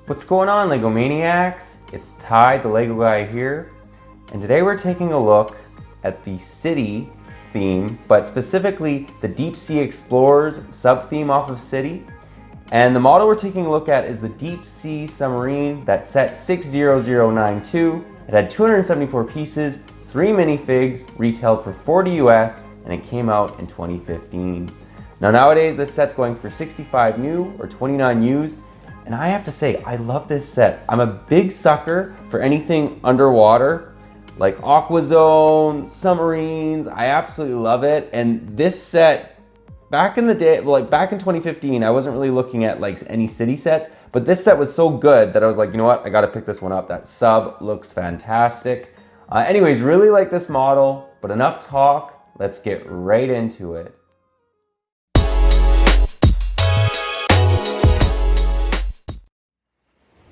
What's going on, LEGO Maniacs? It's Ty, the LEGO guy here, and today we're taking a look at the city theme, but specifically the Deep Sea Explorers sub-theme off of City. And the model we're taking a look at is the Deep Sea Submarine that set 60092. It had 274 pieces, 3 minifigs, retailed for $40 US, and it came out in 2015. Now nowadays this set's going for 65 new or 29 used. And I have to say, I love this set. I'm a big sucker for anything underwater, like Aqua Zone, submarines. I absolutely love it. And this set, back in the day, like back in 2015, I wasn't really looking at like any city sets, but this set was so good that I was like, you know what? I gotta pick this one up. That sub looks fantastic. Anyways, really like this model, but enough talk. Let's get right into it.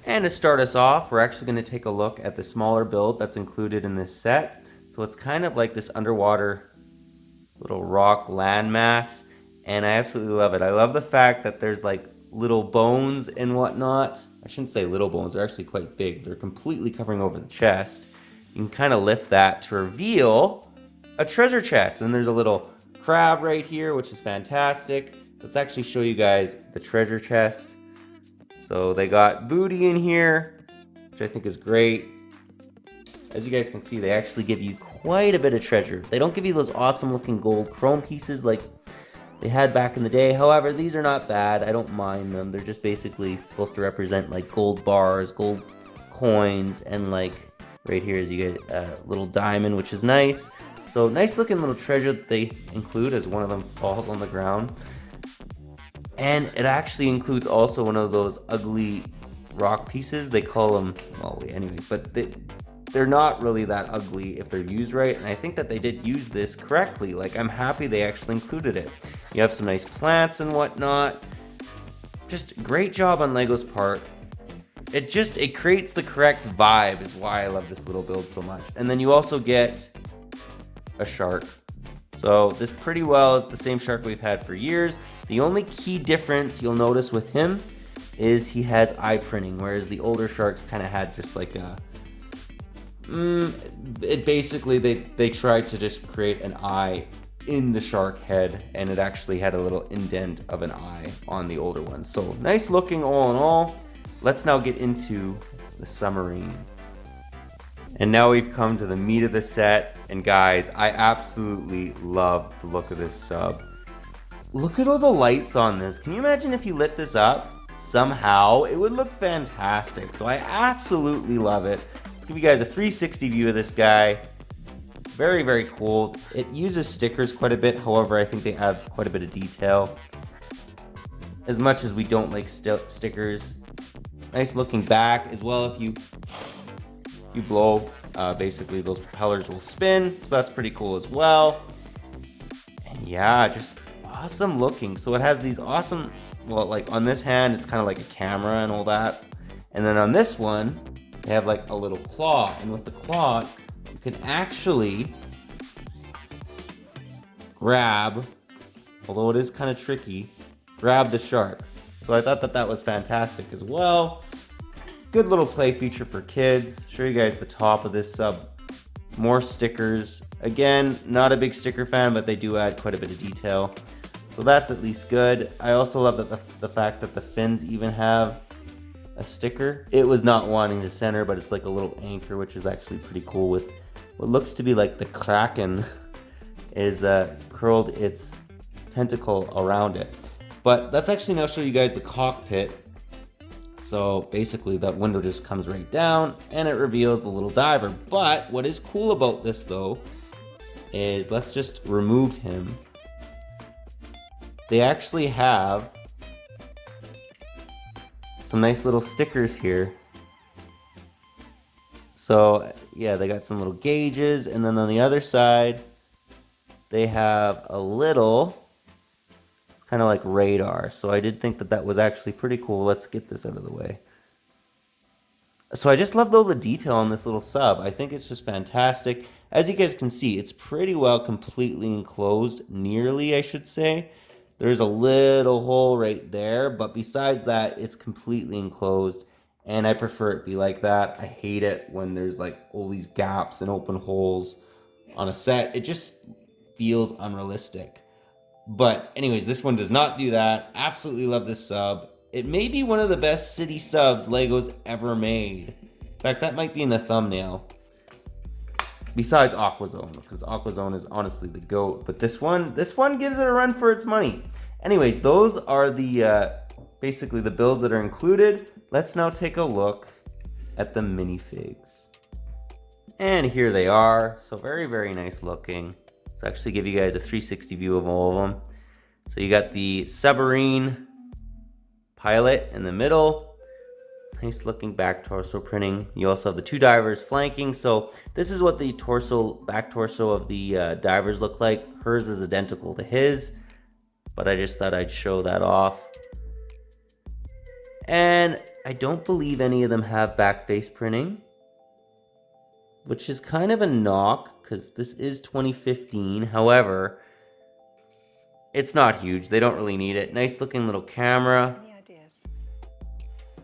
And to start us off, we're actually going to take a look at the smaller build that's included in this set. So it's kind of like this underwater little rock landmass, and I absolutely love it. I love the fact that there's like little bones and whatnot. I shouldn't say little bones, they're actually quite big. They're completely covering over the chest. You can kind of lift that to reveal a treasure chest. And there's a little crab right here, which is fantastic. Let's actually show you guys the treasure chest. So they got booty in here, which I think is great. As you guys can see, they actually give you quite a bit of treasure. They don't give you those awesome looking gold chrome pieces like they had back in the day. However, these are not bad. I don't mind them. They're just basically supposed to represent like gold bars, gold coins, and like right here is you get a little diamond, which is nice. So nice looking little treasure that they include as one of them falls on the ground. And it actually includes also one of those ugly rock pieces. They call them, well, anyways, but they're not really that ugly if they're used right. And I think that they did use this correctly. Like, I'm happy they actually included it. You have some nice plants and whatnot. Just great job on LEGO's part. It creates the correct vibe is why I love this little build so much. And then you also get a shark. So this pretty well is the same shark we've had for years. The only key difference you'll notice with him is he has eye printing, whereas the older sharks kind of had just like a... basically, they tried to just create an eye in the shark head, and it actually had a little indent of an eye on the older ones. So nice looking all in all. Let's now get into the submarine. And now we've come to the meat of the set, and guys, I absolutely love the look of this sub. Look at all the lights on this. Can you imagine if you lit this up somehow? It would look fantastic. So I absolutely love it. Let's give you guys a 360 view of this guy. Very, very cool. It uses stickers quite a bit. However, I think they add quite a bit of detail. As much as we don't like stickers. Nice looking back as well. If you blow, basically those propellers will spin. So that's pretty cool as well. And yeah, just awesome looking. So it has these awesome, well, like on this hand it's kind of like a camera and all that, and then on this one they have like a little claw, and with the claw you can actually grab, although it is kind of tricky, grab the shark. So I thought that was fantastic as well. Good little play feature for kids. Show you guys the top of this sub. More stickers. Again, not a big sticker fan, but they do add quite a bit of detail. So that's at least good. I also love that the fact that the fins even have a sticker. It was not wanting to center, but it's like a little anchor, which is actually pretty cool, with what looks to be like the Kraken is curled its tentacle around it. But let's actually now show you guys the cockpit. So basically that window just comes right down and it reveals the little diver. But what is cool about this though is, let's just remove him. They actually have some nice little stickers here. So yeah, they got some little gauges, and then on the other side they have a little, it's kind of like radar. So I did think that was actually pretty cool. Let's get this out of the way. So I just love all the detail on this little sub. I think it's just fantastic. As you guys can see, it's pretty well completely enclosed, nearly I should say. There's a little hole right there, but besides that, it's completely enclosed. and I prefer it be like that. I hate it when there's like all these gaps and open holes on a set. It just feels unrealistic. But anyways, this one does not do that. Absolutely love this sub. It may be one of the best city subs LEGO's ever made. In fact, that might be in the thumbnail. Besides Aquazone, because Aquazone is honestly the GOAT. But this one gives it a run for its money. Anyways, those are the basically the builds that are included. Let's now take a look at the minifigs. And here they are. So very, very nice looking. Let's actually give you guys a 360 view of all of them. So you got the submarine pilot in the middle. Nice looking back torso printing. You also have the two divers flanking. So this is what the back torso of the divers look like. Hers is identical to his, but I just thought I'd show that off. And I don't believe any of them have back face printing, which is kind of a knock because this is 2015. However, it's not huge. They don't really need it. Nice looking little camera,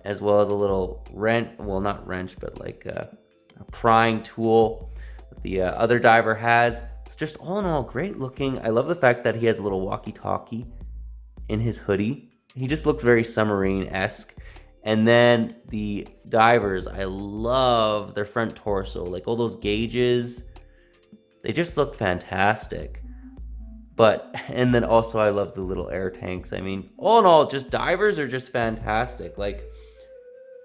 as well as a little wrench, well, not wrench, but like a prying tool that the other diver has. It's just all in all great looking. I love the fact that he has a little walkie-talkie in his hoodie. He just looks very submarine-esque. And then the divers, I love their front torso, like all those gauges. They just look fantastic. And then also I love the little air tanks. I mean, all in all, just divers are just fantastic. Like,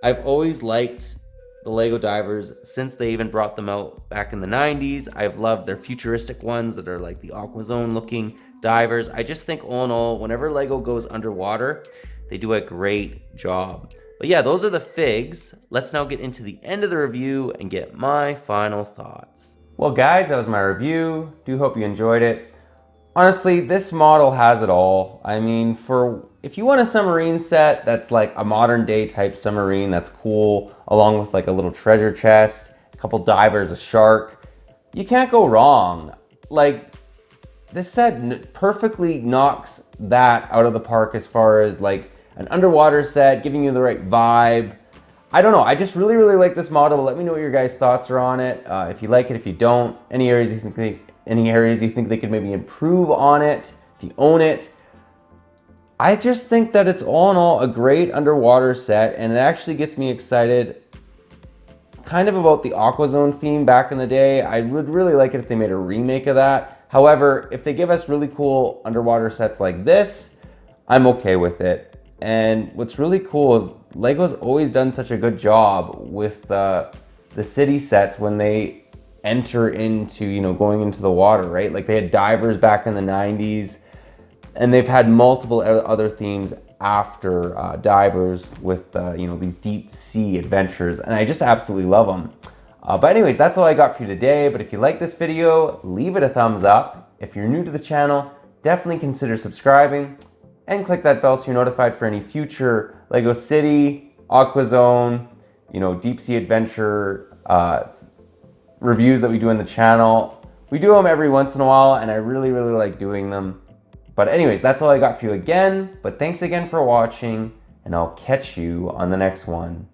I've always liked the LEGO divers since they even brought them out back in the 90s. I've loved their futuristic ones that are like the Aquazone looking divers. I just think all in all, whenever LEGO goes underwater, they do a great job. But yeah, those are the figs. Let's now get into the end of the review and get my final thoughts. Well guys, that was my review. Do hope you enjoyed it. Honestly, this model has it all. I mean, if you want a submarine set that's like a modern day type submarine that's cool, along with like a little treasure chest, a couple divers, a shark, you can't go wrong. Like, this set perfectly knocks that out of the park as far as like an underwater set, giving you the right vibe. I don't know, I just really, really like this model. Let me know what your guys' thoughts are on it. If you like it, if you don't, any areas you think they could maybe improve on it, if you own it. I just think that it's all in all a great underwater set, and it actually gets me excited kind of about the Aquazone theme back in the day. I would really like it if they made a remake of that. However, if they give us really cool underwater sets like this, I'm okay with it. And what's really cool is LEGO's always done such a good job with the city sets when they enter into, you know, going into the water, right? Like they had divers back in the 90s, and they've had multiple other themes after divers with, you know, these deep sea adventures, and I just absolutely love them. But anyways, that's all I got for you today. But if you like this video, leave it a thumbs up. If you're new to the channel, definitely consider subscribing and click that bell so you're notified for any future LEGO City, Aquazone, you know, deep sea adventure reviews that we do on the channel. We do them every once in a while, and I really, really like doing them. But anyways, that's all I got for you again. But thanks again for watching, and I'll catch you on the next one.